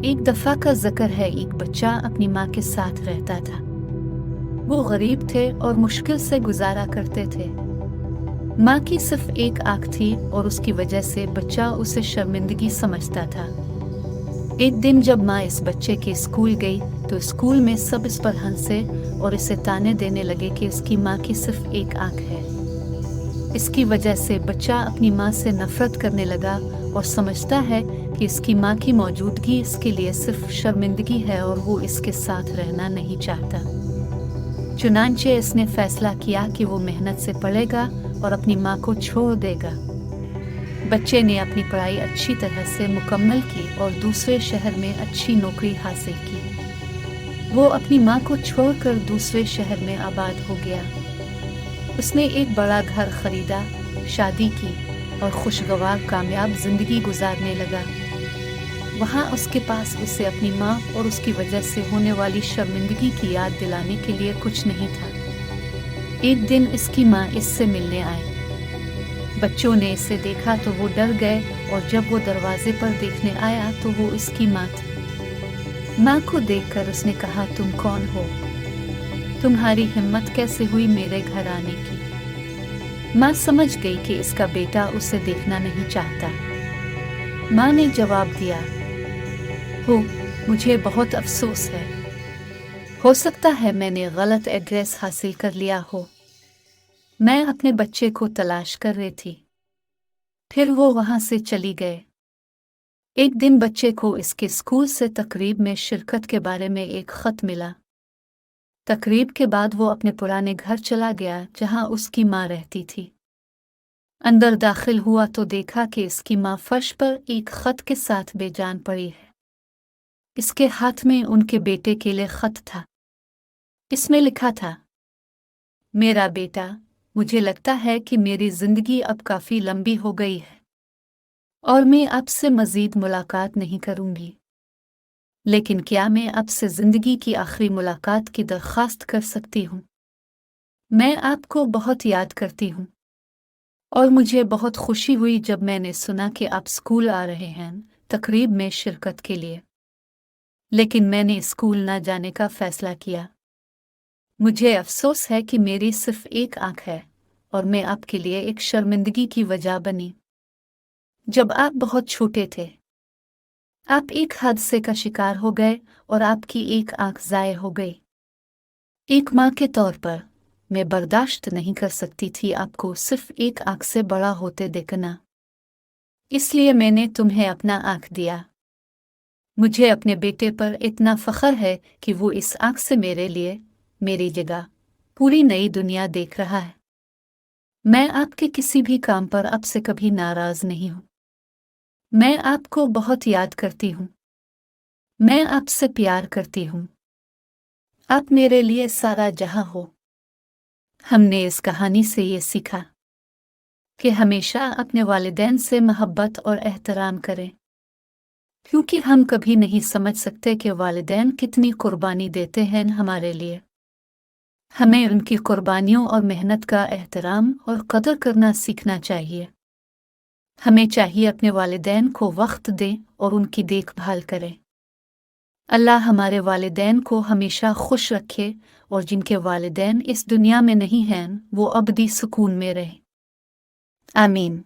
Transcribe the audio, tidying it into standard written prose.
एक दफ़ा का ज़िक्र है, एक बच्चा अपनी माँ के साथ रहता था। वो गरीब थे और मुश्किल से गुजारा करते थे। माँ की सिर्फ एक आँख थी और उसकी वजह से बच्चा उसे शर्मिंदगी समझता था। एक दिन जब माँ इस बच्चे के स्कूल गई तो स्कूल में सब इस पर हंसे और इसे ताने देने लगे कि इसकी माँ की सिर्फ एक आँख है। इसकी वजह से बच्चा अपनी माँ से नफरत करने लगा और समझता है कि इसकी माँ की मौजूदगी इसके लिए सिर्फ शर्मिंदगी है और वो इसके साथ रहना नहीं चाहता। चुनांचे इसने फैसला किया कि वो मेहनत से पढ़ेगा और अपनी माँ को छोड़ देगा। बच्चे ने अपनी पढ़ाई अच्छी तरह से मुकम्मल की और दूसरे शहर में अच्छी नौकरी हासिल की। वो अपनी माँ को छोड़कर दूसरे शहर में आबाद हो गया। उसने एक बड़ा घर खरीदा, शादी की और खुशगवार कामयाब जिंदगी गुजारने लगा। वहाँ उसके पास उसे अपनी माँ और उसकी वजह से होने वाली शर्मिंदगी की याद दिलाने के लिए कुछ नहीं था। एक दिन इसकी माँ इससे मिलने आई। बच्चों ने इसे देखा तो वो डर गए और जब वो दरवाजे पर देखने आया तो वो इसकी माँ थी। माँ को देखकर उसने कहा, तुम कौन हो? तुम्हारी हिम्मत कैसे हुई मेरे घर आने की? माँ समझ गई कि इसका बेटा उसे देखना नहीं चाहता। माँ ने जवाब दिया, हो, मुझे बहुत अफसोस है। हो सकता है मैंने गलत एड्रेस हासिल कर लिया हो। मैं अपने बच्चे को तलाश कर रही थी। फिर वो वहां से चली गए। एक दिन बच्चे को इसके स्कूल से तकरीब में शिरकत के बारे में एक खत मिला। तकरीब के बाद वो अपने पुराने घर चला गया जहां उसकी माँ रहती थी। अंदर दाखिल हुआ तो देखा कि इसकी माँ फर्श पर एक खत के साथ बेजान पड़ी है। इसके हाथ में उनके बेटे के लिए खत था। इसमें लिखा था, मेरा बेटा, मुझे लगता है कि मेरी जिंदगी अब काफी लंबी हो गई है और मैं आपसे मजीद मुलाकात नहीं करूंगी। लेकिन क्या मैं आपसे जिंदगी की आखिरी मुलाकात की दरख्वास्त कर सकती हूँ? मैं आपको बहुत याद करती हूँ और मुझे बहुत खुशी हुई जब मैंने सुना कि आप स्कूल आ रहे हैं तकरीब में शिरकत के लिए। लेकिन मैंने स्कूल न जाने का फैसला किया। मुझे अफसोस है कि मेरी सिर्फ एक आंख है और मैं आपके लिए एक शर्मिंदगी की वजह बनी। जब आप बहुत छोटे थे, आप एक हादसे का शिकार हो गए और आपकी एक आंख ज़ाय हो गई। एक माँ के तौर पर मैं बर्दाश्त नहीं कर सकती थी आपको सिर्फ एक आंख से बड़ा होते देखना। इसलिए मैंने तुम्हें अपना आंख दिया। मुझे अपने बेटे पर इतना फख्र है कि वो इस आंख से मेरे लिए, मेरी जगह, पूरी नई दुनिया देख रहा है। मैं आपके किसी भी काम पर आपसे कभी नाराज नहीं हूँ। मैं आपको बहुत याद करती हूँ। मैं आपसे प्यार करती हूँ। आप मेरे लिए सारा जहां हो। हमने इस कहानी से ये सीखा कि हमेशा अपने वालिदैन से मोहब्बत और एहतराम करें, क्योंकि हम कभी नहीं समझ सकते कि वालिदैन कितनी कुर्बानी देते हैं हमारे लिए। हमें उनकी कुर्बानियों और मेहनत का एहतराम और कदर करना सीखना चाहिए। हमें चाहिए अपने वालिदैन को वक्त दें और उनकी देखभाल करें। अल्लाह हमारे वालिदैन को हमेशा खुश रखे और जिनके वालिदैन इस दुनिया में नहीं हैं वो अबदी सुकून में रहें। आमीन।